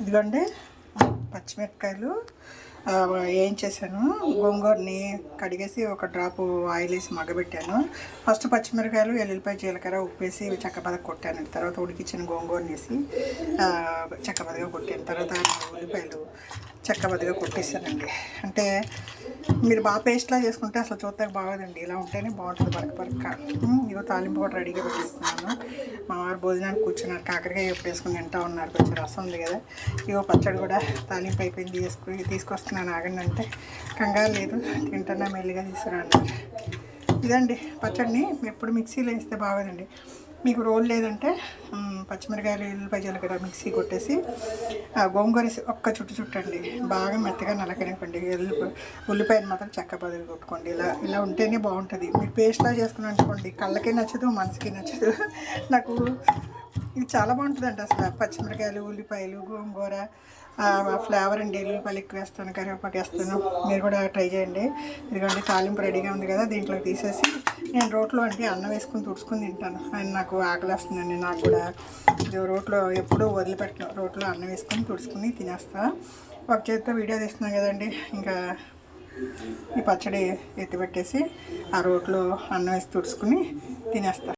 ఇదిగోండి పచ్చిమిరపకాయలు ఏం చేశాను, గోంగూరని కడిగేసి ఒక డ్రాపు ఆయిల్ వేసి మగ్గబెట్టాను. ఫస్ట్ పచ్చిమిరపకాయలు, ఎల్లుల్లిపాయ, జీలకర్ర, ఉప్పు వేసి చక్కబదగా కొట్టాను. తర్వాత ఉడికిచ్చిన గోంగూరని వేసి చక్కబదగా కొట్టాను. తర్వాత ఉల్లిపాయలు చక్కబదగా కొట్టేసానండి. అంటే మీరు బాగా పేస్ట్లా చేసుకుంటే అసలు చూడటానికి బాగోదండి, ఇలా ఉంటేనే బాగుంటుంది బరక. ఇగో తాలింపు కూడా రెడీగా పెట్టేస్తున్నాను. మా వారు భోజనానికి కూర్చున్నారు, కాకరకాయ ఎప్పుడు వేసుకుని తింటా ఉన్నారు. కొంచెం రసం ఉంది కదా, ఇగో పచ్చడి కూడా తాలింపు అయిపోయింది, తీసుకొస్తున్నాను ఆగండి అంటే కంగారు లేదు, తింటున్నా మెల్లిగా తీసుకురాను. ఇదండి పచ్చడిని ఎప్పుడు మిక్సీలో వేస్తే బాగోదండి. మీకు రోల్ లేదంటే పచ్చిమిరకాయలు, ఎల్లుల్లిపాయ, జీలకర్ర మిక్సీ కొట్టేసి గోంగూర ఒక్క చుట్టండి, బాగా మెత్తగా నలకనివ్వండి. ఉల్లిపాయలు మాత్రం చెక్క బదులు కొట్టుకోండి. ఇలా ఉంటేనే బాగుంటుంది. మీరు పేస్ట్లా చేసుకుని అనుకోండి, కళ్ళకి నచ్చదు, మనసుకి నచ్చదు. నాకు ఇది చాలా బాగుంటుందండి అసలు. పచ్చిమిరకాయలు, ఉల్లిపాయలు, గోంగూర ఫ్లేవర్ అండి. ఎల్లుల్లిపాయలు ఎక్కువ వేస్తాను, కరివేపాకు వేస్తాను. మీరు కూడా ట్రై చేయండి. ఇదిగోండి తాలింపు రెడీగా ఉంది కదా, దీంట్లోకి తీసేసి నేను రోట్లో అంటే అన్నం వేసుకుని తుడుచుకుని తింటాను. అండ్ నాకు ఆకలి వస్తుందండి. నాకు కూడా రోట్లో ఎప్పుడూ వదిలిపెట్టను, రోట్లో అన్నం వేసుకొని తుడుచుకుని తినేస్తా. ఒక చేతితో వీడియో తీస్తున్నాను కదండి, ఇంకా ఈ పచ్చడి ఎత్తిపెట్టేసి ఆ రోట్లో అన్నం వేసి తుడుచుకుని తినేస్తా.